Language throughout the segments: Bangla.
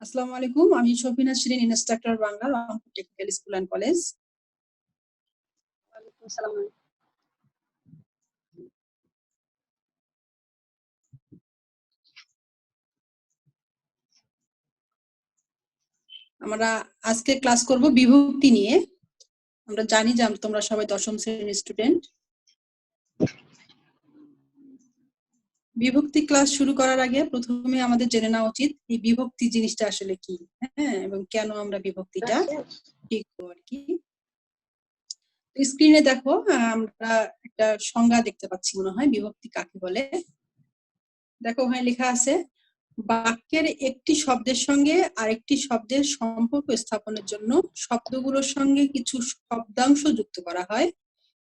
আসসালামু আলাইকুম, আমি Shafina Shirin, instructor Bangla, Rangpur technical school and college. ওয়ালাইকুম আসসালাম। আমরা আজকে ক্লাস করব বিভক্তি নিয়ে। আমরা জানি যে তোমরা সবাই দশম শ্রেণীর স্টুডেন্ট। বিভক্তি ক্লাস শুরু করার আগে প্রথমে আমাদের জেনে নেওয়া উচিত এই বিভক্তি জিনিসটা আসলে কি, হ্যাঁ, এবং কেন আমরা বিভক্তিটা শিখবো আর কি। স্ক্রিনে দেখো, আমরা একটা সংজ্ঞা দেখতে পাচ্ছি মনে হয় বিভক্তি কাকে বলে। দেখো ওখানে লেখা আছে, বাক্যের একটি শব্দের সঙ্গে আরেকটি শব্দের সম্পর্ক স্থাপনের জন্য শব্দগুলোর সঙ্গে কিছু শব্দাংশ যুক্ত করা হয়।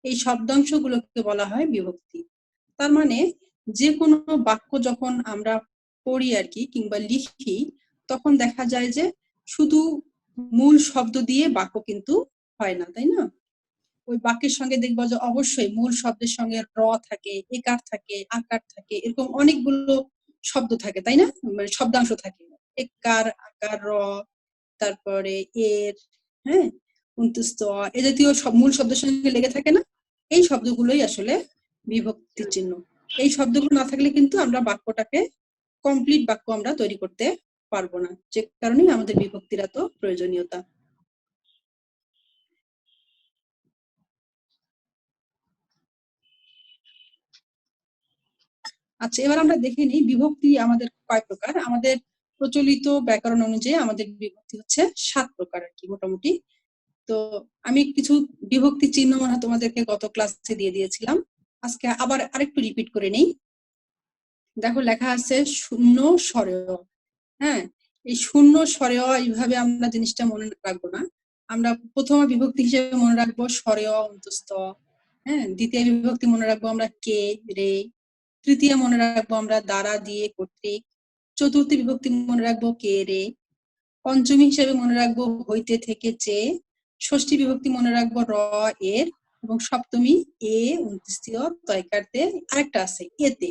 এই শব্দাংশগুলোকে বলা হয় বিভক্তি। তার মানে যে কোনো বাক্য যখন আমরা পড়ি আর কি কিংবা লিখি, তখন দেখা যায় যে শুধু মূল শব্দ দিয়ে বাক্য কিন্তু হয় না, তাই না? ওই বাক্যের সঙ্গে দেখবো যে অবশ্যই মূল শব্দের সঙ্গে র থাকে, একার থাকে, আকার থাকে, এরকম অনেকগুলো শব্দ থাকে, তাই না? মানে শব্দাংশ থাকে, একার, আকার, র, তারপরে এর, হ্যাঁ, অন্তস্থ, এ জাতীয় সব মূল শব্দের সঙ্গে লেগে থাকে না? এই শব্দগুলোই আসলে বিভক্তির চিহ্ন। এই শব্দগুলো না থাকলে কিন্তু আমরা বাক্যটাকে কমপ্লিট বাক্য আমরা তৈরি করতে পারবো না, যে কারণেই আমাদের বিভক্তির এত প্রয়োজনীয়তা। আচ্ছা, এবার আমরা দেখে নিই বিভক্তি আমাদের কয় প্রকার। আমাদের প্রচলিত ব্যাকরণ অনুযায়ী আমাদের বিভক্তি হচ্ছে 7 প্রকার আর কি মোটামুটি। তো আমি কিছু বিভক্তি চিহ্ন মনে হয় তোমাদেরকে গত ক্লাসে দিয়ে দিয়েছিলাম, আজকে আবার আরেকটু রিপিট করে নেই। দেখো লেখা আছে শূন্য স্বরেয়। হ্যাঁ, এই শূন্য স্বরেয় এইভাবে আমরা জিনিসটা মনে রাখবো না। আমরা প্রথম বিভক্তি হিসেবে মনে রাখবো স্বরেয় অন্তস্থ, হ্যাঁ, দ্বিতীয় বিভক্তি মনে রাখবো আমরা কে রে, তৃতীয় মনে রাখবো আমরা দ্বারা দিয়ে কর্তৃক, চতুর্থ বিভক্তি মনে রাখবো কে রে, পঞ্চমী হিসেবে মনে রাখবো হইতে থেকে চে, ষষ্ঠী বিভক্তি মনে রাখবো র এর, এবং সপ্তমী এ অন্ত্যেষ্টিয় তয়কারতে আরেকটা আছে এতে,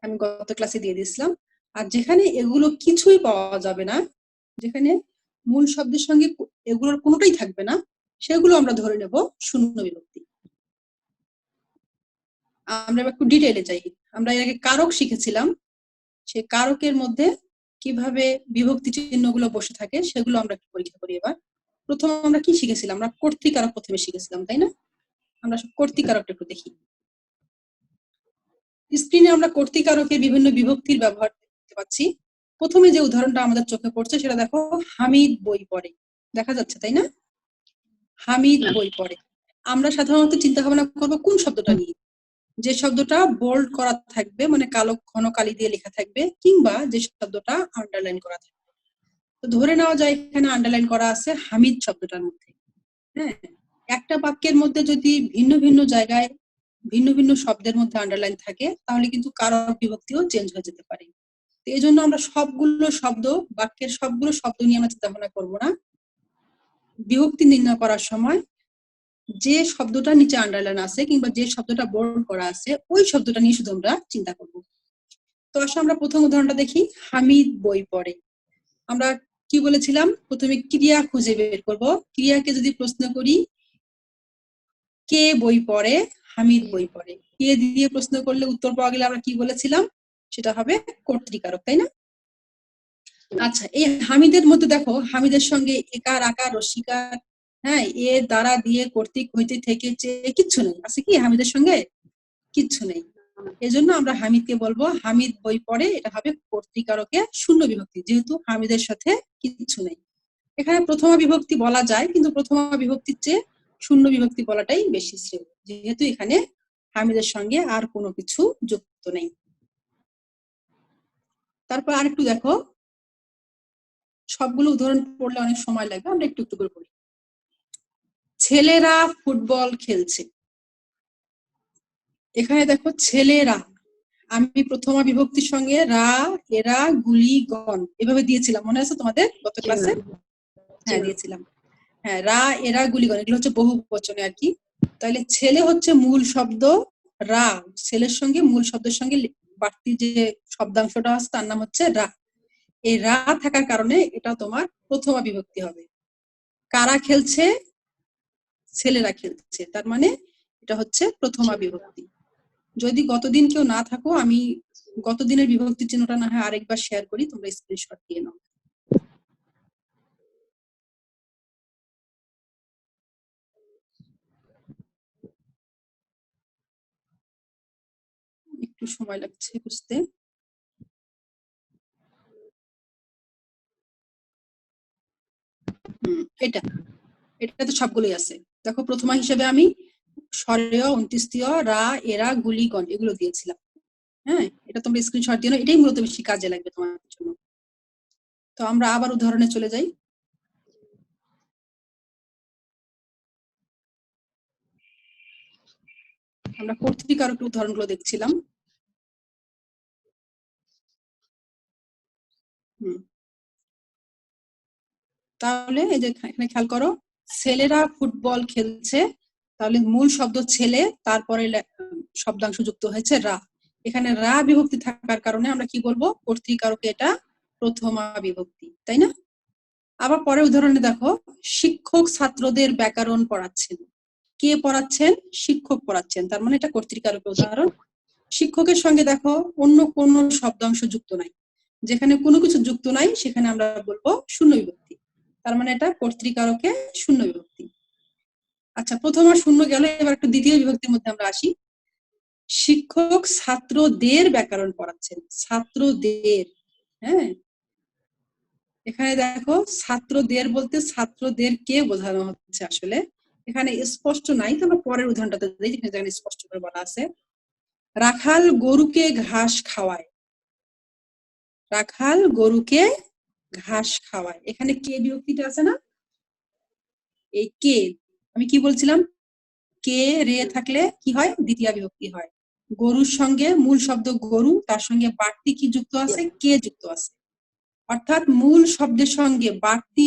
আমি গত ক্লাসে দিয়ে দিয়েছিলাম। আর যেখানে এগুলো কিছুই পাওয়া যাবে না, যেখানে মূল শব্দের সঙ্গে এগুলোর কোনোটাই থাকবে না, সেগুলো আমরা ধরে নেব শূন্য বিভক্তি। আমরা একটু ডিটেইলে যাই। আমরা এর আগে কারক শিখেছিলাম, সে কারকের মধ্যে কিভাবে বিভক্তি চিহ্নগুলো বসে থাকে সেগুলো আমরা একটু পরীক্ষা করি। এবার প্রথম আমরা কি শিখেছিলাম? আমরা কর্তৃকারক প্রথমে শিখেছিলাম, তাই না? আমরা কর্তৃকারকটা একটু দেখি। স্ক্রিনে আমরা কর্তৃকারকের বিভিন্ন বিভক্তির ব্যবহার দেখতে পাচ্ছি। প্রথমে যে উদাহরণটা আমাদের চোখে পড়ছে সেটা দেখো, হামিদ বই পড়ে। দেখা যাচ্ছে, তাই না? হামিদ বই পড়ে। আমরা সাধারণত চিন্তা ভাবনা করবো কোন শব্দটা নিয়ে, যে শব্দটা বোল্ড করা থাকবে, মানে কালো ঘন কালি দিয়ে লেখা থাকবে, কিংবা যে শব্দটা আন্ডারলাইন করা থাকবে। তো ধরে নেওয়া যায় এখানে আন্ডারলাইন করা আছে হামিদ শব্দটার মধ্যে। হ্যাঁ, একটা বাক্যের মধ্যে যদি ভিন্ন ভিন্ন জায়গায় ভিন্ন ভিন্ন শব্দের মধ্যে আন্ডারলাইন থাকে, তাহলে কিন্তু কারক বিভক্তিও চেঞ্জ হয়ে যেতে পারে। তো এই জন্য আমরা সবগুলো শব্দ, বাক্যের সবগুলো শব্দ নিয়ে আমরা চিন্তা ভাবনা করবো না। বিভক্তি নির্ণয় করার সময় যে শব্দটা নিচে আন্ডারলাইন আছে কিংবা যে শব্দটা বোল্ড করা আছে, ওই শব্দটা নিয়ে শুধু আমরা চিন্তা করব। তো আসলে আমরা প্রথম উদাহরণটা দেখি, হামিদ বই পড়ে। আমরা কি বলেছিলাম? প্রথমে ক্রিয়া খুঁজে বের করব। ক্রিয়াকে যদি প্রশ্ন করি, কে বই পড়ে? হামিদ বই পড়ে। কে দিয়ে প্রশ্ন করলে উত্তর পাওয়া গেলে আমরা কি বলেছিলাম? সেটা হবে কর্তৃকারক, তাই না? আচ্ছা, এই হামিদের মধ্যে দেখো, হামিদের সঙ্গে একার, আকার, রসিকার, হ্যাঁ, এ দ্বারা দিয়ে কর্তৃক হইতে থেকে কিচ্ছু নেই। আছে কি হামিদের সঙ্গে? কিচ্ছু নেই। এজন্য আমরা হামিদকে বলবো হামিদ বই পড়ে, এটা হবে কর্তৃকারকে শূন্য বিভক্তি, যেহেতু হামিদের সাথে কিচ্ছু নেই। এখানে প্রথমা বিভক্তি বলা যায়, কিন্তু প্রথমা বিভক্তির চেয়ে শূন্য বিভক্তি বলাটাই বেশি শ্রেয়, যেহেতু এখানে হামিদের সঙ্গে আর কোনো কিছু যুক্ত নেই। তারপর আরেকটু দেখো, সবগুলো উদাহরণ পড়লে অনেক সময় লাগবে, আমরা একটু একটু করে পড়ি। ছেলেরা ফুটবল খেলছে। এখানে দেখো ছেলেরা, আমি প্রথমা বিভক্তির সঙ্গে রা, এরা, গুলি, গণ এভাবে দিয়েছিলাম, মনে আছে তোমাদের গত ক্লাসে? হ্যাঁ, দিয়েছিলাম। হ্যাঁ, রা, এরা, গুলি, গণ এগুলো হচ্ছে বহু বচনে আর কি। তাহলে ছেলে হচ্ছে মূল শব্দ, রা, ছেলের সঙ্গে মূল শব্দের সঙ্গে বাড়তি যে শব্দাংশটা আছে তার নাম হচ্ছে রা। এই রা থাকার কারণে এটা তোমার প্রথমা বিভক্তি হবে। কারা খেলছে? ছেলেরা খেলছে, তার মানে এটা হচ্ছে প্রথমা বিভক্তি। যদি গতদিন কেউ না থাকো, আমি গতদিনের বিভক্তি চিহ্নটা না হয় আরেকবার শেয়ার করি, তোমরা স্ক্রিনশট দিয়ে নাও। একটু সময় লাগছে বুঝতে। এটা তো সবগুলোই আছে। দেখো প্রথমা হিসেবে আমি স্বরেয়, অন্ত্যেষ্টিয়, রা, এরা, গুলি, গণ এগুলো দিয়েছিলাম। হ্যাঁ, এটা তোমরা স্ক্রিনশট দিয়ে নাও, এটাই মূলত বেশি কাজে লাগবে তোমার জন্য। তো আমরা আবার উদাহরণে চলে যাই। আমরা কর্তৃকারক উদাহরণগুলো দেখছিলাম। তাহলে এই যে এখানে খেয়াল করো, ছেলেরা ফুটবল খেলছে, তাহলে মূল শব্দ ছেলে, তারপরে শব্দাংশ যুক্ত হয়েছে রা। এখানে রা বিভক্তি থাকার কারণে আমরা কি বলবো? কর্তৃকারকে এটা প্রথমা বিভক্তি, তাই না? আবার পরের উদাহরণে দেখো, শিক্ষক ছাত্রদের ব্যাকরণ পড়াচ্ছেন। কে পড়াচ্ছেন? শিক্ষক পড়াচ্ছেন, তার মানে এটা কর্তৃকারক উদাহরণ। শিক্ষকের সঙ্গে দেখো অন্য কোনো শব্দাংশ যুক্ত নাই, যেখানে কোনো কিছু যুক্ত নাই সেখানে আমরা বলবো শূন্য বিভক্তি, তার মানে এটা কর্তৃকারকে শূন্য বিভক্তি। আচ্ছা, প্রথম আর শূন্য গেল, এবার একটু দ্বিতীয় বিভক্তির মধ্যে আমরা আসি। শিক্ষক ছাত্রদের ব্যাকরণ পড়াচ্ছেন। ছাত্রদের, হ্যাঁ, এখানে দেখো ছাত্রদের বলতে ছাত্রদেরকে বোঝানো হচ্ছে। আসলে এখানে স্পষ্ট নাই, তবে পরের উদাহরণটাতে যেখানে স্পষ্ট করে বলা আছে, রাখাল গরুকে ঘাস খাওয়ায়। রাখাল গরুকে ঘাস খাওয়ায়, এখানে কে বিভক্তিটা আছে না? এই কে, আমি কি বলছিলাম, কে রে থাকলে কি হয়? দ্বিতীয় বিভক্তি হয়। গরুর সঙ্গে মূল শব্দ গরু, তার সঙ্গে বাড়তি কি যুক্ত আছে? কে যুক্ত আছে। অর্থাৎ মূল শব্দের সঙ্গে বাড়তি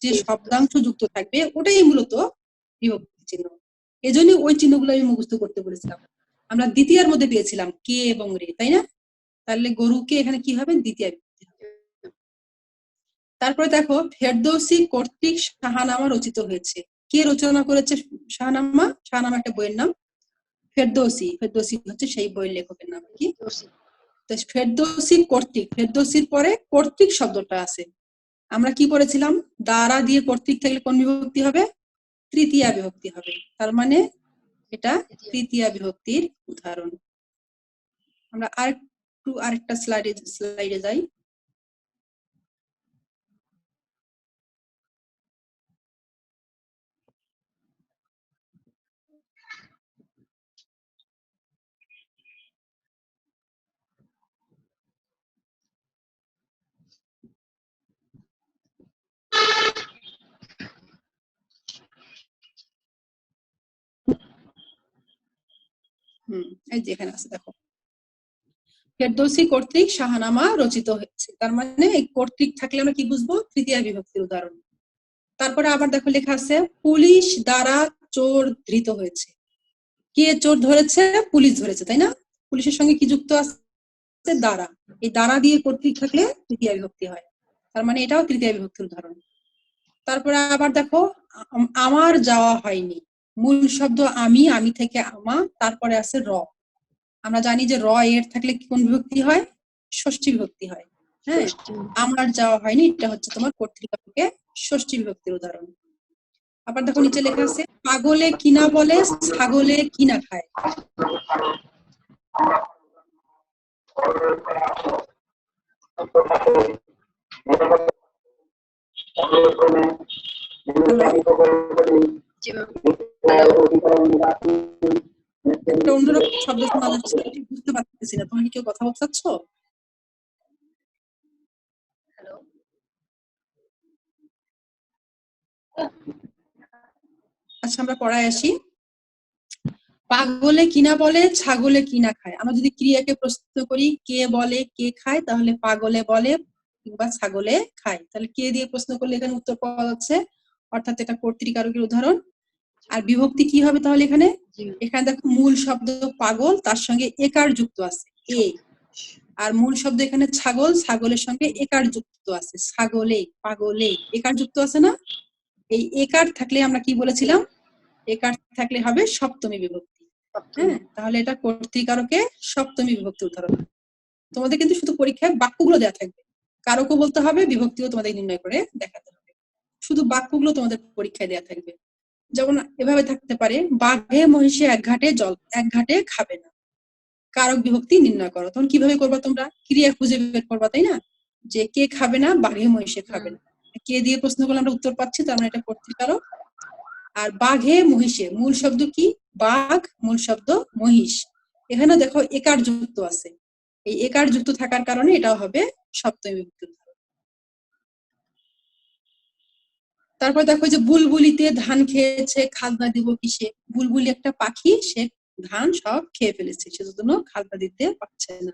যে শব্দাংশ যুক্ত থাকবে ওটাই মূলত বিভক্তি চিহ্ন। এজন্যই ওই চিহ্নগুলো আমি মুখস্থ করতে বলেছিলাম। আমরা দ্বিতীয়ার মধ্যে পেয়েছিলাম কে এবং রে, তাই না? তাহলে গরুকে এখানে কি হবে? দ্বিতীয় বিভক্তি। তারপরে দেখো, ফেরদৌসী কর্তৃক শাহনামা রচিত হয়েছে। কে রচনা করেছে শাহনামা? শাহনামা একটা বইয়ের নাম। ফেরদৌসী, ফেরদৌসী হচ্ছে সেই বইয়ের লেখকের নাম কি। তো ফেরদৌসী কর্তৃক, ফেরদৌসীর পরে কর্তৃক শব্দটা আছে। আমরা কি পড়েছিলাম? দ্বারা দিয়ে কর্তৃক থাকলে কোন বিভক্তি হবে? তৃতীয়া বিভক্তি হবে, তার মানে এটা তৃতীয়া বিভক্তির উদাহরণ। আমরা আরেকটা স্লাইডে যাই। এই যে এখানে আছে দেখো, ফেরদৌসী কর্তৃক শাহনামা রচিত হয়েছে, তার মানে এই কর্তৃক থাকলে আমরা কি বুঝবো? তৃতীয়া বিভক্তির উদাহরণ। তারপরে আবার দেখো লেখা আছে, পুলিশ দ্বারা চোর ধৃত হয়েছে। কে চোর ধরেছে? পুলিশ ধরেছে, তাই না? পুলিশের সঙ্গে কি যুক্ত আছে? দ্বারা। এই দ্বারা দিয়ে কর্তৃক থাকলে তৃতীয়া বিভক্তি হয়, তার মানে এটাও তৃতীয়া বিভক্তির উদাহরণ। তারপরে আবার দেখো, আমার যাওয়া হয়নি। মূল শব্দ আমি, আমি থেকে আমা, তারপরে আছে র। আমরা জানি যে র এর থাকলে কোন বিভক্তি হয়? ষষ্ঠী বিভক্তি হয়। হ্যাঁ, আমার যাওয়া হয়নি, এটা হচ্ছে তোমার কর্তৃকারকে ষষ্ঠী বিভক্তির উদাহরণ। আবার দেখো নিচে লেখা আছে, পাগলে কিনা বলে ছাগলে কিনা খায়। একটা অন্যরকম শব্দ শোনা যাচ্ছে, বুঝতে পারতেছি না, তোমরা কি কেউ কথা বলতে চাচ্ছ? আচ্ছা, আমরা পড়ায় আসি। পাগলে কিনা বলে ছাগলে কিনা খায়। আমরা যদি ক্রিয়াকে প্রশ্ন করি কে বলে কে খায়, তাহলে পাগলে বলে কিংবা ছাগলে খায়। তাহলে কে দিয়ে প্রশ্ন করলে এখানে উত্তর পাওয়া যাচ্ছে, অর্থাৎ এটা কর্তৃকারকের উদাহরণ। আর বিভক্তি কি হবে তাহলে এখানে? এখানে দেখো মূল শব্দ পাগল, তার সঙ্গে একার যুক্ত আছে এ, আর মূল শব্দ এখানে ছাগল, ছাগলের সঙ্গে একার যুক্ত যুক্ত আছে, ছাগলে, পাগলে একার যুক্ত আছে না? এই একার থাকলে আমরা কি বলেছিলাম? একার থাকলে হবে সপ্তমী বিভক্তি। হ্যাঁ, তাহলে এটা কর্তৃকারকে সপ্তমী বিভক্তি উদাহরণ। তোমাদের কিন্তু শুধু পরীক্ষায় বাক্যগুলো দেওয়া থাকবে, কারকও বলতে হবে, বিভক্তিও তোমাদের নির্ণয় করে দেখাতে হবে। শুধু বাক্যগুলো তোমাদের পরীক্ষায় দেওয়া থাকবে। যেমন এভাবে থাকতে পারে, বাঘে মহিষে এক ঘাটে খাবে না। কারক বিভক্তি নির্ণয় করো। তখন কিভাবে করবা তোমরা? ক্রিয়া খুঁজে বের করবা, তাই না? যে কে খাবে না? বাঘে মহিষে খাবে না। কে দিয়ে প্রশ্ন করলে আমরা উত্তর পাচ্ছি, তার মানে এটা কর্তৃকারক। আর বাঘে মহিষে মূল শব্দ কি? বাঘ, মূল শব্দ মহিষ। এখানে দেখো একার যুক্ত আছে, এই একার যুক্ত থাকার কারণে এটাও হবে সপ্তমী বিভক্তি। তারপর দেখো যে বুলবুলিতে ধান খেয়েছে, খাজনা দিব কিসে? বুলবুলি একটা পাখি, সে ধান সব খেয়ে ফেলেছে, সেজন্য খাজনা দিতে পারছে না।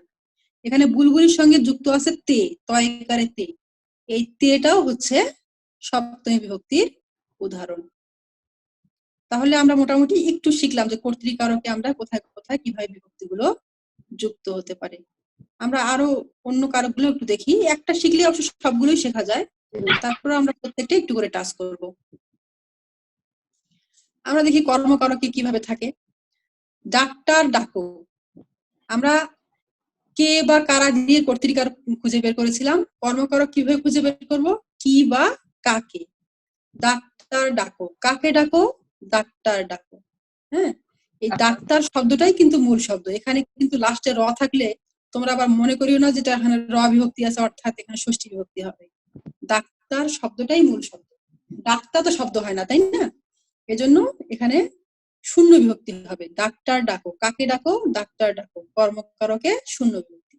এখানে বুলবুলির সঙ্গে যুক্ত আছে তে, তয়কারে তে। এই তেটাও হচ্ছে সপ্তমী বিভক্তির উদাহরণ। তাহলে আমরা মোটামুটি একটু শিখলাম যে কর্তৃকারকে আমরা কোথায় কোথায় কিভাবে বিভক্তিগুলো যুক্ত হতে পারে। আমরা আরো অন্য কারকগুলো একটু দেখি। একটা শিখলে অবশ্য সবগুলোই শেখা যায়, তারপরে আমরা প্রত্যেকটা একটু করে টাচ করব। আমরা দেখি কর্মকারকে কিভাবে থাকে। ডাক্তার ডাকো, আমরা কে বা কারা দিয়ে কর্তৃকার খুঁজে বের করেছিলাম। কর্মকারক কিভাবে খুঁজে বের করব? কি বা কাকে। ডাক্তার ডাকো, কাকে ডাকো? ডাক্তার ডাকো। হ্যাঁ, এই ডাক্তার শব্দটাই কিন্তু মূল শব্দ। এখানে কিন্তু লাস্টে র থাকলে তোমরা আবার মনে করিও না যেটা এখানে র বিভক্তি আছে, অর্থাৎ এখানে ষষ্ঠী বিভক্তি হবে। ডাক্তার শব্দটাই মূল শব্দ, ডাক্তার তো শব্দ হয় না, তাই না? এজন্য এখানে শূন্য বিভক্তি হবে। ডাক্তার ডাকো, কাকে ডাকো? ডাক্তার ডাকো। কর্মকারকে শূন্য বিভক্তি।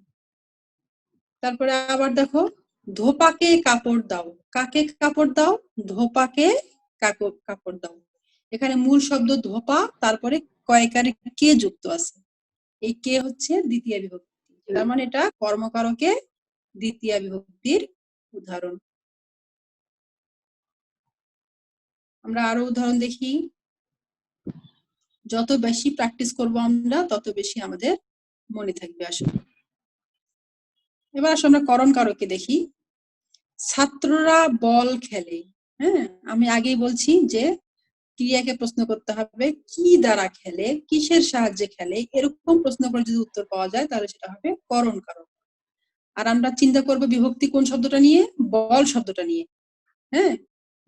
তারপরে আবার দেখো, ধোপাকে কাপড় দাও, কাকে কাপড় দাও? ধোপাকে কাপড় দাও। এখানে মূল শব্দ ধোপা, তারপরে কয়কারে কে যুক্ত আছে, এই কে হচ্ছে দ্বিতীয় বিভক্তি। তার মানে এটা কর্মকারকে দ্বিতীয় বিভক্তির উদাহরণ। আমরা আরো উদাহরণ দেখি। যত বেশি প্র্যাকটিস করব আমরা, তত বেশি আমাদের মনে থাকবে আসলে। এবার আসলে আমরা করণ কারকে দেখি। ছাত্ররা বল খেলে। হ্যাঁ, আমি আগেই বলছি যে ক্রিয়াকে প্রশ্ন করতে হবে কি দ্বারা খেলে, কিসের সাহায্যে খেলে। এরকম প্রশ্ন করে যদি উত্তর পাওয়া যায় তাহলে সেটা হবে করণ কারক। আর আমরা চিন্তা করব বিভক্তি কোন শব্দটা নিয়ে? বল শব্দটা নিয়ে। হ্যাঁ,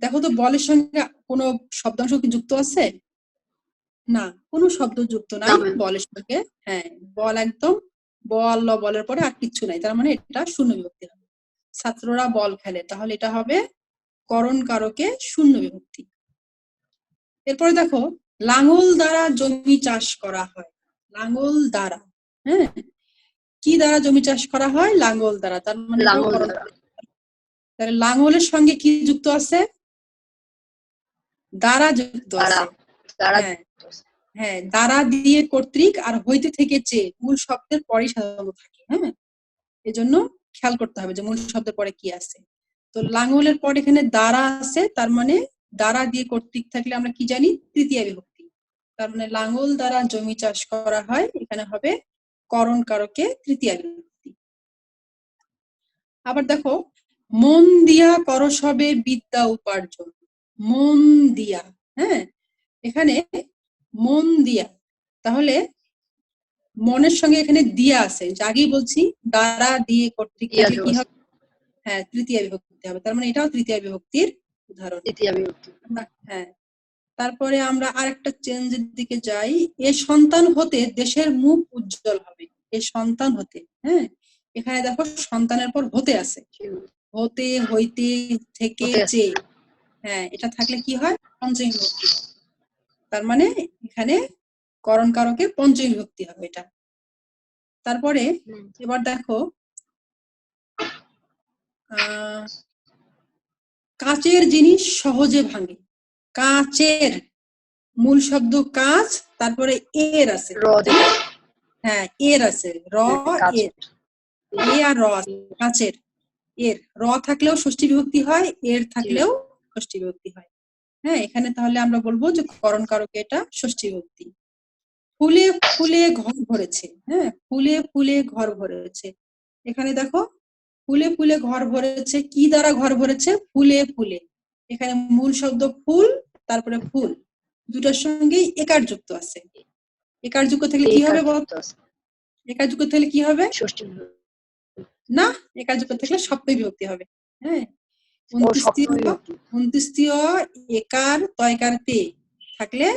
দেখো তো বলের সঙ্গে কোনো শব্দাংশ কি যুক্ত আছে? না, কোনো শব্দ যুক্ত নাই বলের সঙ্গে। হ্যাঁ, বল একদম বল, বলের পরে আর কিচ্ছু নাই, তার মানে এটা শূন্য বিভক্তি হবে। ছাত্ররা বল খেলে, তাহলে এটা হবে করণ কারকে শূন্য বিভক্তি। এরপরে দেখো, লাঙল দ্বারা জমি চাষ করা হয়। লাঙল দ্বারা, হ্যাঁ, কি দ্বারা জমি চাষ করা হয়? লাঙল দ্বারা, তার মানে তাহলে লাঙলের সঙ্গে কি যুক্ত আছে? দ্বারা যুক্ত আছে। হ্যাঁ হ্যাঁ, দ্বারা দিয়ে কর্তৃক আর হইতে থেকে চেয়ে মূল শব্দের পরে সাধারণত থাকে। হ্যাঁ, এজন্য খেয়াল করতে হবে যে মূল শব্দের পরে কি আছে। তো লাঙলের পর এখানে দ্বারা আছে, তার মানে দ্বারা দিয়ে কর্তৃক থাকলে আমরা কি জানি? তৃতীয় বিভক্তি। তার মানে লাঙল দ্বারা জমি চাষ করা হয়, এখানে হবে করণ কারকে তৃতীয় বিভক্তি। আবার দেখো, মন দিয়া করস হবে বিদ্যা উপার্জন। মন দিয়া, হ্যাঁ, এখানে মন দিয়া, তাহলে মনের সঙ্গে এখানে দিয়া আছে, আগেই বলছি দ্বারা দিয়ে কর্তৃক থাকলে কি হবে? হ্যাঁ, তৃতীয় বিভক্তি হবে। তার মানে এটাও তৃতীয় বিভক্তির উদাহরণ। হ্যাঁ, তারপরে আমরা আরেকটা চেঞ্জের দিকে যাই। এ সন্তান হতে দেশের মুখ উজ্জ্বল হবে। এ সন্তান হতে, হ্যাঁ, এখানে দেখো সন্তানের পর হতে আছে, হতে, হইতে, থেকে, চেয়ে। হ্যাঁ, এটা থাকলে কি হয়? পঞ্চমী বিভক্তি। তার মানে এখানে করণ কারকে পঞ্চমী বিভক্তি হবে এটা। তারপরে এবার দেখো, কাচের জিনিস সহজে ভাঙে। কাচের মূল শব্দ কাচ, তারপরে এর আছে, হ্যাঁ এর আছে, র এর, এ আর র আছে, কাচের। এর র থাকলেও ষষ্ঠী বিভক্তি হয়, এর থাকলেও ষষ্ঠী বিভক্তি হয়। হ্যাঁ, এখানে তাহলে আমরা বলবো যে করণ কারকে এটা ষষ্ঠী বিভক্তি। ফুলে ফুলে ঘর ভরেছে। হ্যাঁ, ফুলে ফুলে ঘর ভরেছে। এখানে দেখো ফুলে ফুলে ঘর ভরেছে, কি দ্বারা ঘর ভরেছে? ফুলে ফুলে। এখানে মূল শব্দ ফুল, তারপরে ফুল, দুটার সঙ্গেই একার যুক্ত আছে। একার যুক্ত থাকলে কি হবে বল? একার যুক্ত থাকলে কি হবে? ষষ্ঠী না, একার যুক্ত থাকলে সপ্তমী বিভক্তি হবে। হ্যাঁ, ও সপ্তমী বিভক্তি। 29 একার তয়কার তে থাকলে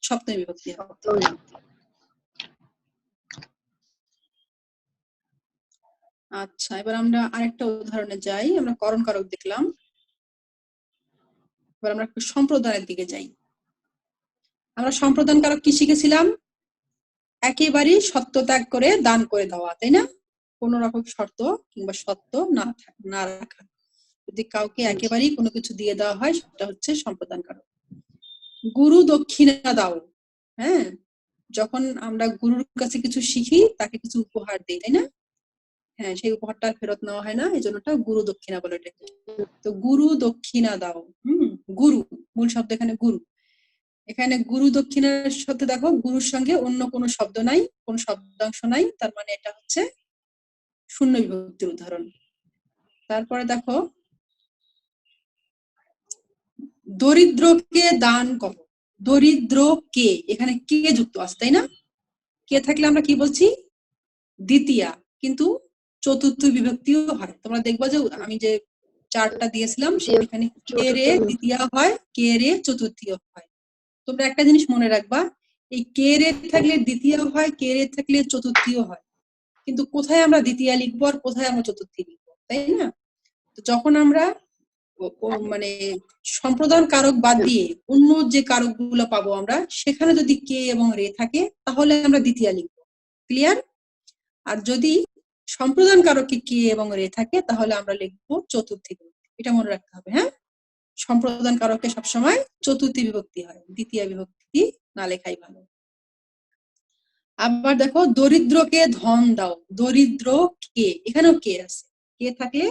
সপ্তমী বিভক্তি হবে। সপ্তমী বিভক্তি। আচ্ছা, এবার আমরা আরেকটা উদাহরণে যাই। আমরা করণ কারক দেখলাম, এবার আমরা একটু সম্প্রদায়ের দিকে যাই। আমরা সম্প্রদান কারক কি শিখেছিলাম? একেবারেই সত্য ত্যাগ করে দান করে দেওয়া, তাই না? কোন রকম শর্ত কিংবা সত্য না রাখা। যদি কাউকে একেবারেই কোনো কিছু দিয়ে দেওয়া হয় সেটা হচ্ছে সম্প্রদান কারক। গুরু দক্ষিণা দাও, হ্যাঁ, যখন আমরা গুরুর কাছে কিছু শিখি তাকে কিছু উপহার দিই, তাই না? হ্যাঁ, সেই উপহারটা ফেরত নেওয়া হয় না, এই জন্য গুরু দক্ষিণা বলে এটাকে। তো গুরু দক্ষিণা দাও, গুরু মূল শব্দ এখানে গুরু। এখানে গুরু দক্ষিণার সাথে দেখো গুরুর সঙ্গে অন্য কোনো শব্দ নাই, কোন শব্দাংশ নাই, তার মানে এটা হচ্ছে শূন্য বিভক্তির উদাহরণ। তারপরে দেখো দরিদ্রকে দান করো, দরিদ্রকে, এখানে কে যুক্ত আছে, তাই না? কে থাকলে আমরা কি বলছি? দ্বিতীয়া, কিন্তু চতুর্থ বিভক্তিও হয়। তোমরা দেখবা যে আমি যে চারটা দিয়েছিলাম সেখানে কে রে দ্বিতীয়া হয়, কে রে চতুর্থীয় হয়। তোমরা একটা জিনিস মনে রাখবা, এই কে রে থাকলে দ্বিতীয় হয়, কে রে থাকলে চতুর্থীয় হয়, কিন্তু কোথায় আমরা দ্বিতীয়া লিখবো আর কোথায় আমরা চতুর্থী লিখবো, তাই না? তো যখন আমরা মানে সম্প্রদান কারক বাদ দিয়ে অন্য যে কারক গুলো পাবো আমরা, সেখানে যদি কে এবং রে থাকে তাহলে আমরা দ্বিতীয়া লিখবো। ক্লিয়ার? আর যদি সম্প্রদান কারকে কে এবং রে থাকে তাহলে আমরা লিখবো চতুর্থী বিভক্তি। এটা মনে রাখতে হবে। হ্যাঁ, সম্প্রদান কারকে সবসময় চতুর্থী বিভক্তি হয়, দ্বিতীয় বিভক্তি না লেখাই ভালো। আবার দেখো দরিদ্রকে ধন দাও, দরিদ্র কে, এখানেও কে আছে, কে থাকলে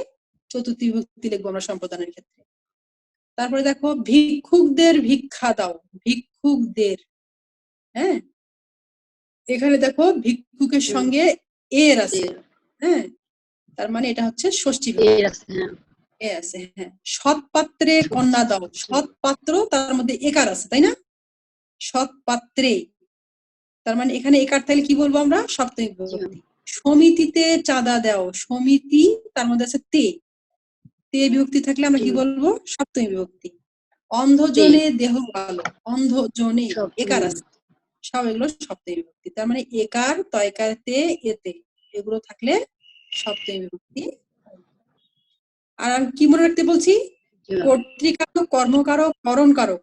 চতুর্থী বিভক্তি লিখবো আমরা সম্প্রদানের ক্ষেত্রে। তারপরে দেখো ভিক্ষুকদের ভিক্ষা দাও, ভিক্ষুকদের, হ্যাঁ, এখানে দেখো ভিক্ষুকের সঙ্গে এর আছে, হ্যাঁ, তার মানে এটা হচ্ছে ষষ্ঠী বিভক্তি। আছে, হ্যাঁ। সৎ পাত্রে কন্যা দাও, সৎ পাত্র, তার মধ্যে একার আছে, তাই না? সৎ পাত্রে, তার মানে এখানে একার থাকলে কি বলবো আমরা? সপ্তমী বিভক্তি। সমিতিতে চাঁদা দাও, সমিতি, তার মধ্যে আছে তে, তে বিভক্তি থাকলে আমরা কি বলবো? সপ্তমী বিভক্তি। অন্ধজনে দেহ ভালো, অন্ধজনে একার আছে, সব এগুলো সপ্তমী বিভক্তি। তার মানে একার তয়কার তে এতে এগুলো থাকলে সপ্তমী বিভক্তি। আর আমি কি মনে রাখতে বলছি? কর্তৃকারক, কর্মকারক, করণ কারক,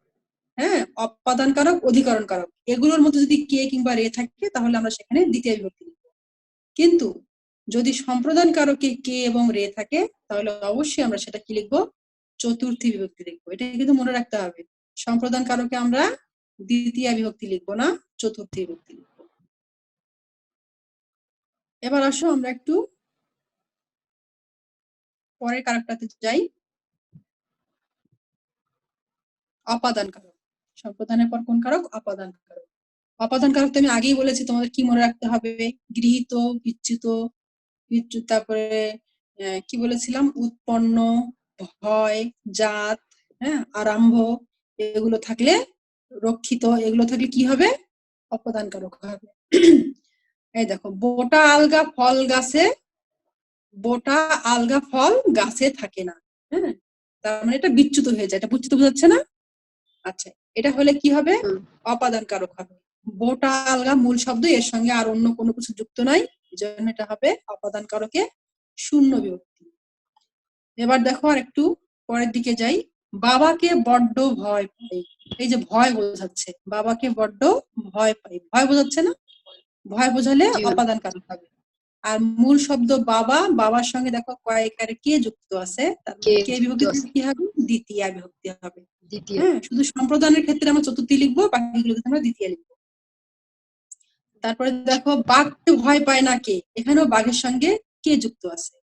হ্যাঁ, অপাদান কারক, অধিকরণ কারক, এগুলোর মধ্যে যদি কে কিংবা রে থাকে তাহলে আমরা সেখানে দ্বিতীয় বিভক্তি লিখব। কিন্তু যদি সম্প্রদান কারকে কে এবং রে থাকে তাহলে অবশ্যই আমরা সেটা কি লিখবো? চতুর্থী বিভক্তি লিখবো। এটা কিন্তু মনে রাখতে হবে, সম্প্রদান কারকে আমরা দ্বিতীয় বিভক্তি লিখবো না, চতুর্থী বিভক্তি লিখবো। এবার আসো আমরা একটু পরের কারকটাতে যাই। অপাদান কারক, সম্প্রদানের পর কোন কারক? অপাদান কারক। অপাদান কারক তো আমি আগেই বলেছি, তোমাদের কি মনে রাখতে হবে? গৃহীত, বিচ্যুত, তারপরে কি বলেছিলাম? উৎপন্ন, ভয়, জাত, হ্যাঁ, আরম্ভ, এগুলো থাকলে, রক্ষিত, এগুলো থাকলে কি হবে? অপাদান কারক হবে। এই দেখো, বোটা আলগা ফল গাছে, বোটা আলগা ফল গাছে থাকে না, হ্যাঁ, তার মানে এটা বিচ্যুত হয়ে যায়। এটা বিচ্যুত বোঝাচ্ছে না? আচ্ছা, এটা হলে কি হবে? অপাদান কারক হবে। বোটা আলগা মূল শব্দ, এর সঙ্গে আর অন্য কোনো কিছু যুক্ত নাই, এজন্য এটা হবে অপাদান কারকে শূন্য বিভক্তি। এবার দেখো আর একটু পরের দিকে যাই। বাবাকে বড্ড ভয় পাই, এই যে ভয় বোঝাচ্ছে, বাবাকে বড্ড ভয় পাই, ভয় বোঝাচ্ছে না? ভয় বোঝালে অপাদান কারক হবে। আর মূল শব্দ বাবা, বাবার সঙ্গে দেখো কয়েকারে কে যুক্ত আছে, কে বিভক্তি কি হবে? দ্বিতীয় বিভক্তি হবে। হ্যাঁ, শুধু সম্প্রদানের ক্ষেত্রে আমরা চতুর্থী লিখবো, বাকিগুলোতে আমরা দ্বিতীয় লিখবো। তারপরে দেখো বাঘকে ভয় পায় না কে, এখানেও বাঘের সঙ্গে কে যুক্ত আছে,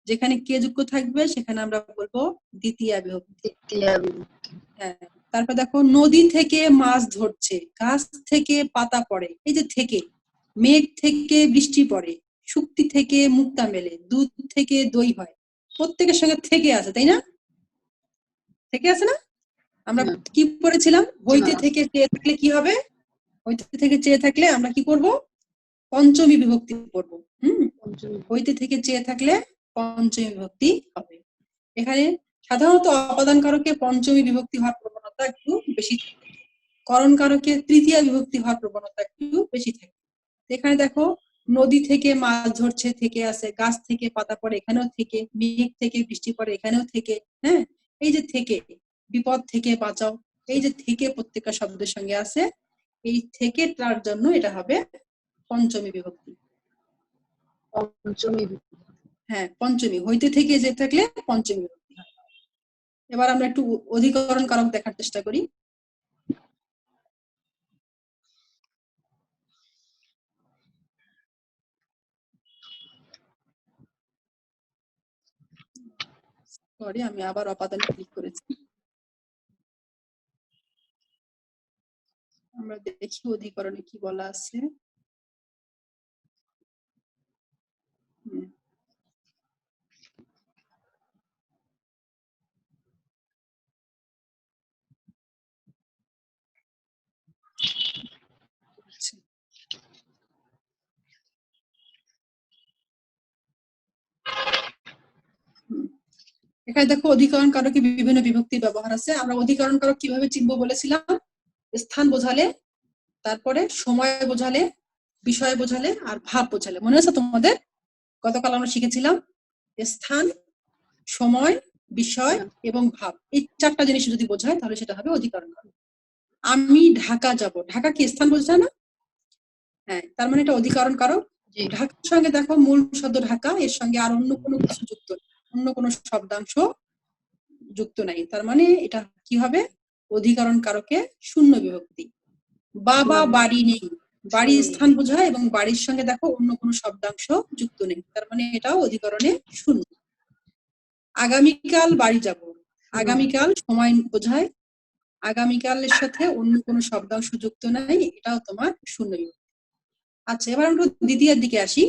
যেখানে কে যুক্ত থাকবে সেখানে আমরা বলবো দ্বিতীয় বিভক্তি। হ্যাঁ, তারপর দেখো নদী থেকে মাছ ধরছে, গাছ থেকে পাতা পড়ে, এই যে থেকে, মেঘ থেকে বৃষ্টি পড়ে, শুক্তি থেকে মুক্তা মেলে, দুধ থেকে দই হয়, প্রত্যেকের সঙ্গে থেকে আছে, তাই না? থেকে আছে না? আমরা হুম। কি পড়েছিলাম? হইতে হুম। থেকে চেয়ে থাকলে কি হবে? হইতে থেকে চেয়ে থাকলে আমরা কি করব? পঞ্চমী বিভক্তি করব। পঞ্চমী। হইতে থেকে চেয়ে থাকলে পঞ্চমী বিভক্তি হবে। এখানে সাধারণত অপাদান কারকে পঞ্চমী বিভক্তি হওয়ার প্রবণতা একটু বেশি থাকে, করণ কারকে তৃতীয়া বিভক্তি হওয়ার প্রবণতা একটু বেশি থাকে। এখানে দেখো, নদী থেকে মাছ ধরছে থেকে আছে, গাছ থেকে পাতা পড়ে এখানেও থেকে, মেঘ থেকে বৃষ্টি পড়ে এখানেও থেকে, হ্যাঁ, এই যে থেকে, বিপদ থেকে বাঁচাও, এই যে থেকে প্রত্যেকটা শব্দের সঙ্গে আছে, এই থেকে তার জন্য এটা হবে পঞ্চমী বিভক্তি। পঞ্চমী। হ্যাঁ, পঞ্চমী, হইতে থেকে যে থাকলে পঞ্চমী বিভক্তি হয়। এবার আমরা একটু অধিকরণ কারক দেখার চেষ্টা করি। সরি, আমি আবার অপাদানে ক্লিক করেছি। আমরা দেখি অধিকরণে কি বলা আছে। এখানে দেখো, অধিকরণ কারকে বিভিন্ন বিভক্তির ব্যবহার আছে। আমরা অধিকরণ কারক কিভাবে চিনবো বলেছিলাম? স্থান বোঝালে, তারপরে সময় বোঝালে, বিষয় বোঝালে, আর ভাব বোঝালে। মনে আছে তোমাদের? গতকাল আমরা শিখেছিলাম স্থান, সময়, বিষয় এবং ভাব, এই চারটা জিনিস যদি বোঝায় তাহলে সেটা হবে অধিকরণ কারক। আমি ঢাকা যাব, ঢাকা কি স্থান বোঝায় না? হ্যাঁ, তার মানে এটা অধিকরণ কারক। ঢাকার সঙ্গে দেখো মূল শব্দ ঢাকা, এর সঙ্গে আর অন্য কোনো কিছু যুক্ত নেই, অন্য কোনো শব্দাংশ যুক্ত নাই, তার মানে এটা কি হবে? অধিকরণ কারকে শূন্য বিভক্তি। বাবা বাড়ি নেই, বাড়ি স্থান বোঝায় এবং বাড়ির সঙ্গে দেখো অন্য কোনো শব্দাংশ যুক্ত নেই, তার মানে এটাও অধিকরণে শূন্য। আগামীকাল বাড়ি যাব, আগামীকাল সময় বোঝায়, আগামীকালের সাথে অন্য কোনো শব্দাংশ যুক্ত নাই, এটাও তোমার শূন্য বিভক্তি। আচ্ছা, এবার আমরা দ্বিতীয়ের দিকে আসি।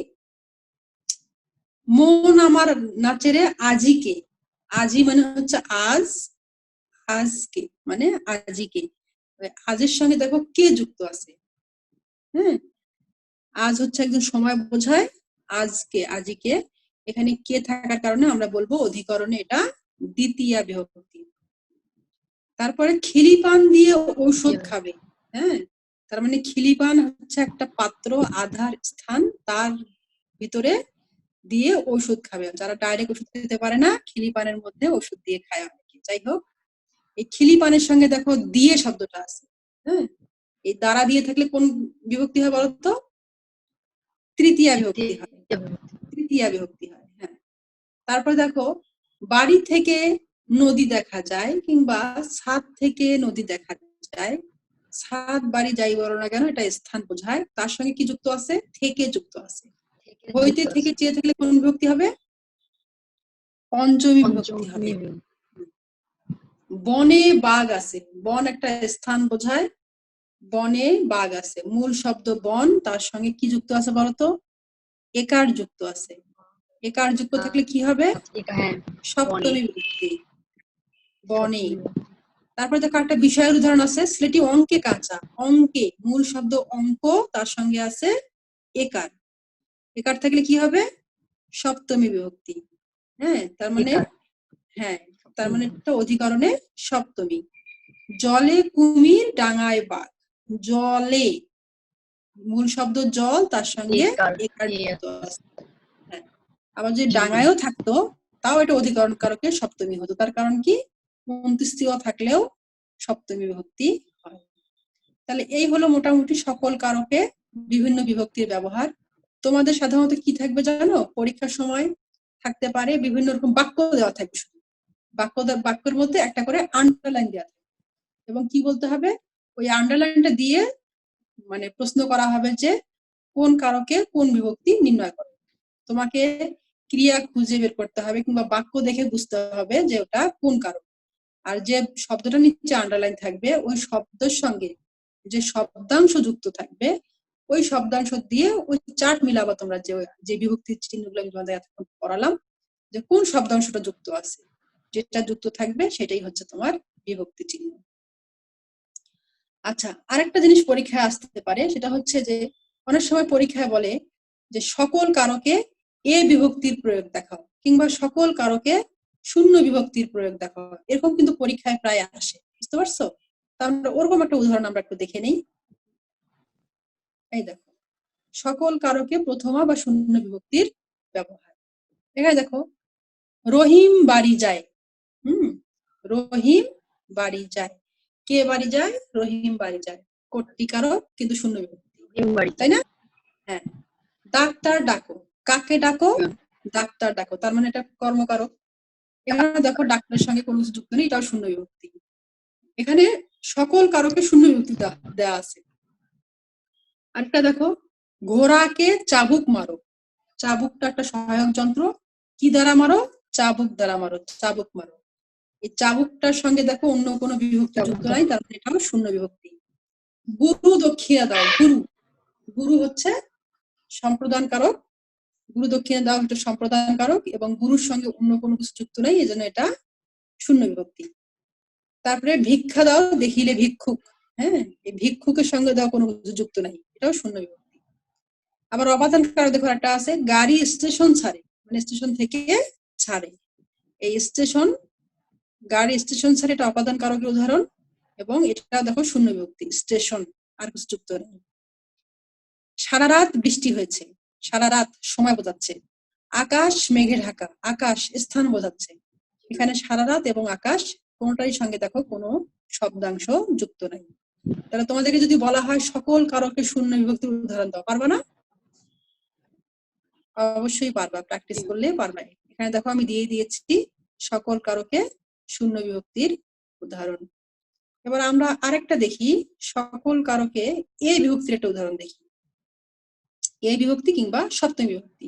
মন আমার নাচেরে আজিকে, আজি মানে হচ্ছে আজ, আজকে মানে আজিকে, আজের সঙ্গে দেখো কে যুক্ত আছে। হ্যাঁ, আজ হচ্ছে একজন সময় বোঝায়, আজকে আজিকে, এখানে কে থাকার কারণে আমরা বলবো অধিকরণে এটা দ্বিতীয়া বিভক্তি। তারপরে খিলিপান দিয়ে ঔষধ খাবে, হ্যাঁ, তার মানে খিলিপান হচ্ছে একটা পাত্র, আধার স্থান, তার ভিতরে দিয়ে ওষুধ খাবে। যারা ডাইরেক্ট ওষুধ খেতে পারে না, খিলিপানের মধ্যে ওষুধ দিয়ে খায় অনেকে। যাই হোক, এই খিলিপানের সঙ্গে দেখো দিয়ে শব্দটা আছে, হ্যাঁ, এই দ্বারা দিয়ে থাকলে কোন বিভক্তি হয় বলতো? তৃতীয়া বিভক্তি হয়, তৃতীয়া বিভক্তি হয়। হ্যাঁ, তারপর দেখো, বাড়ি থেকে নদী দেখা যায় কিংবা ছাদ থেকে নদী দেখা যায়, ছাদ বাড়ি যাই বলো না কেন এটা স্থান বোঝায়, তার সঙ্গে কি যুক্ত আছে? থেকে যুক্ত আছে। হইতে থেকে চেয়ে থাকলে কোন বিভক্তি হবে? পঞ্চমী বিভক্তি হবে। বনে বাঘ আছে, বন একটা স্থান বোঝায়, বনে বাঘ আছে, মূল শব্দ বন, তার সঙ্গে কি যুক্ত আছে বলতো? একার যুক্ত আছে। একার যুক্ত থাকলে কি হবে? সপ্তমী বিভক্তি, বনে। তারপরে দেখো একটা বিষয়ের উদাহরণ আছে, ছেলেটি অঙ্কে কাঁচা, অঙ্কে মূল শব্দ অঙ্ক, তার সঙ্গে আছে একার, একার থাকলে কি হবে? সপ্তমী বিভক্তি। হ্যাঁ, তার মানে হ্যাঁ, তার মানে একটা অধিকরণে সপ্তমী। জলে কুমির, ডাঙায় বাঘ, জলে মূল শব্দ জল, তার সঙ্গে একার যুক্ত আছে। হ্যাঁ, আবার যদি ডাঙায়ও থাকতো তাও এটা অধিকরণ কারকে সপ্তমী হতো, তার কারণ কি? অন্ত্যেষ্টিয় থাকলেও সপ্তমী বিভক্তি হয়। তাহলে এই হলো মোটামুটি সকল কারকে বিভিন্ন বিভক্তির ব্যবহার। তোমাদের সাধারণত কি থাকবে জানো? পরীক্ষার সময় থাকতে পারে বিভিন্ন রকম বাক্য দেওয়া থাকবে, শুধু বাক্যের মধ্যে একটা করে আন্ডারলাইন দেওয়া থাকবে, এবং কি বলতে হবে? ওই আন্ডারলাইনটা দিয়ে মানে প্রশ্ন করা হবে যে কোন কারকে কোন বিভক্তি নির্ণয় করে। তোমাকে ক্রিয়া খুঁজে বের করতে হবে কিংবা বাক্য দেখে বুঝতে হবে যে ওটা কোন কারক। আর যে শব্দটা নিচে আন্ডারলাইন থাকবে, ওই শব্দের সঙ্গে যে শব্দাংশ যুক্ত থাকবে ওই শব্দাংশ দিয়ে ওই চার্ট মিলাবা তোমরা, যে বিভক্তির চিহ্নগুলো আমি তোমাদের এতক্ষণ পড়ালাম, যে কোন শব্দাংশটা যুক্ত আছে, যেটা যুক্ত থাকবে সেটাই হচ্ছে তোমার বিভক্তি চিহ্ন। আচ্ছা, আরেকটা জিনিস পরীক্ষায় আসতে পারে, সেটা হচ্ছে যে অনেক সময় পরীক্ষায় বলে যে সকল কারকে এ বিভক্তির প্রয়োগ দেখাও, কিংবা সকল কারকে শূন্য বিভক্তির প্রয়োগ দেখাও, এরকম কিন্তু পরীক্ষায় প্রায় আসে, বুঝতে পারছো? তাহলে ওরকম একটা উদাহরণ আমরা একটু দেখে নেই। এই দেখো, সকল কারকে প্রথমা বা শূন্য বিভক্তির ব্যবহার। এখানে দেখো, রহিম বাড়ি যায়। রহিম বাড়ি যায়, কে বাড়ি যায়? রহিম বাড়ি যায়, কর্তৃ কারক কিন্তু শূন্য বিভক্তি, তাই না? হ্যাঁ। ডাক্তার ডাকো, কাকে ডাকো? ডাক্তার ডাকো, তার মানে এটা কর্মকারক। এখানে দেখো ডাক্তারের সঙ্গে কোনো কিছু যুক্ত নেই, এটাও শূন্য বিভক্তি। এখানে সকল কারকে শূন্য বিভক্তি দেওয়া আছে। আরেকটা দেখো, ঘোড়াকে চাবুক মারো, চাবুকটা একটা সহায়ক যন্ত্র, কি দ্বারা মারো? চাবুক দ্বারা মারো, চাবুক মারো। এই চাবুকটার সঙ্গে দেখো অন্য কোনো বিভক্তি যুক্ত নাই, তার মানে এটাও শূন্য বিভক্তি। গুরু দক্ষিণা দাও, গুরু, গুরু হচ্ছে সম্প্রদান কারক, গুরু দক্ষিণা দাও এটা সম্প্রদান কারক, এবং গুরুর সঙ্গে অন্য কোনো কিছু যুক্ত নাই, এজন্য এটা শূন্য বিভক্তি। তারপরে ভিক্ষা দাও দেখিলে ভিক্ষুক, হ্যাঁ, এই ভিক্ষুকের সঙ্গে দাও কোনো কিছু যুক্ত নাই, এটাও শূন্য বিভক্তি। আবার অবাদান কারক দেখো একটা আছে, গাড়ি স্টেশন ছাড়ে, মানে স্টেশন থেকে ছাড়ে, এই স্টেশন, গাড়ি স্টেশন ছাড়ে, এটা অপাদান কারকের উদাহরণ, এবং এটা দেখো শূন্য বিভক্তি, স্টেশন, আর কিছু যুক্ত নেই। সারা রাত বৃষ্টি হয়েছে, সারা রাত সময় বোঝাচ্ছে। আকাশ মেঘে ঢাকা, আকাশ স্থান বোঝাচ্ছে। এখানে সারা রাত এবং আকাশ কোনোটাই সঙ্গে দেখো কোনো শব্দাংশ যুক্ত নাই। তাহলে তোমাদেরকে যদি বলা হয় সকল কারকে শূন্য বিভক্তির উদাহরণ দাও, পারবা না? অবশ্যই পারবা, প্র্যাকটিস করলে পারবা। এখানে দেখো আমি দিয়ে দিয়েছি সকল কারকে শূন্য বিভক্তির উদাহরণ। এবার আমরা আরেকটা দেখি, সকল কারকে এ বিভক্তির একটা উদাহরণ দেখি। এ বিভক্তি কিংবা সপ্তমী বিভক্তি,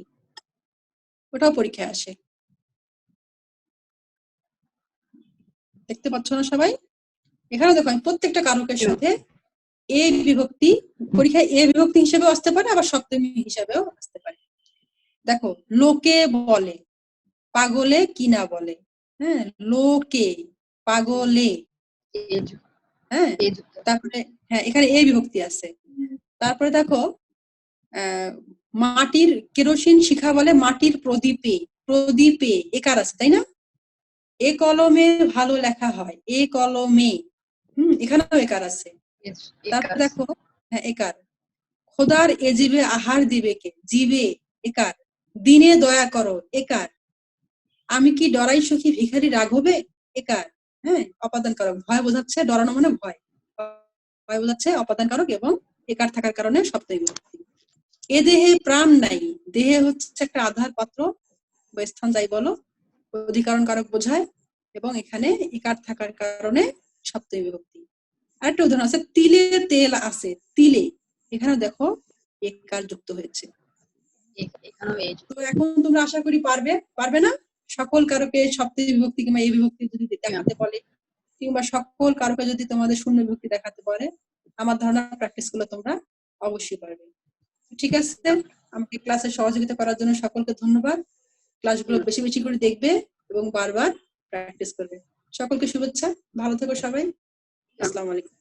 ওটাও পরীক্ষায় আসে। দেখতে পাচ্ছ না সবাই? এখানে দেখো আমি প্রত্যেকটা কারকের সাথে এ বিভক্তি, পরীক্ষায় এ বিভক্তি হিসেবেও আসতে পারে, আবার সপ্তমী হিসেবেও আসতে পারে। দেখো, লোকে বলে, পাগলে কিনা বলে, হ্যাঁ, লোকে, পাগলে, হ্যাঁ, তারপরে হ্যাঁ এখানে এ বিভক্তি আছে। তারপরে দেখো, মাটির কেরোসিন শিখা বলে মাটির প্রদীপে, প্রদীপে একার আছে, তাই না? এ কলমে ভালো লেখা হয়, এ কলমে, এখানেও একার আছে। তারপর দেখো, হ্যাঁ একার, খোদার এ জীবে আহার দিবে কে, জীবে একার, দিনে দয়া করো একার, আমি কি ডরাই সখী ভিখারি রাঘবে, একার, হ্যাঁ, অপাদান কারক, ভয় বোঝাচ্ছে, ডরানো মানে ভয়, ভয় বোঝাচ্ছে অপাদান কারক, এবং একার থাকার কারণে সপ্তমী বিভক্তি। এ দেহে প্রাণ নাই, দেহে হচ্ছে একটা আধার পাত্র বা স্থান যাই বলো, অধিকরণ কারক বোঝায়, এবং এখানে ইকার থাকার কারণে সপ্তমী বিভক্তি। আরেকটা উদাহরণ আছে, তিলে তেল আছে, তিলে, এখানে দেখো একার যুক্ত হয়েছে। তো এখন তোমরা আশা করি পারবে, পারবে না? সকল কারকে সপ্তমী বিভক্তি কিংবা এই বিভক্তি যদি দেখাতে বলে, কিংবা সকল কারকে যদি তোমাদের শূন্য বিভক্তি দেখাতে পারে, আমার ধারণা প্র্যাকটিস গুলো তোমরা অবশ্যই পারবে। ঠিক আছে, আমাকে ক্লাসে সহযোগিতা করার জন্য সকলকে ধন্যবাদ। ক্লাসগুলো বেশি বেশি করে দেখবে এবং বারবার প্র্যাকটিস করবে। সকলকে শুভেচ্ছা, ভালো থেকো সবাই, আসসালামু আলাইকুম।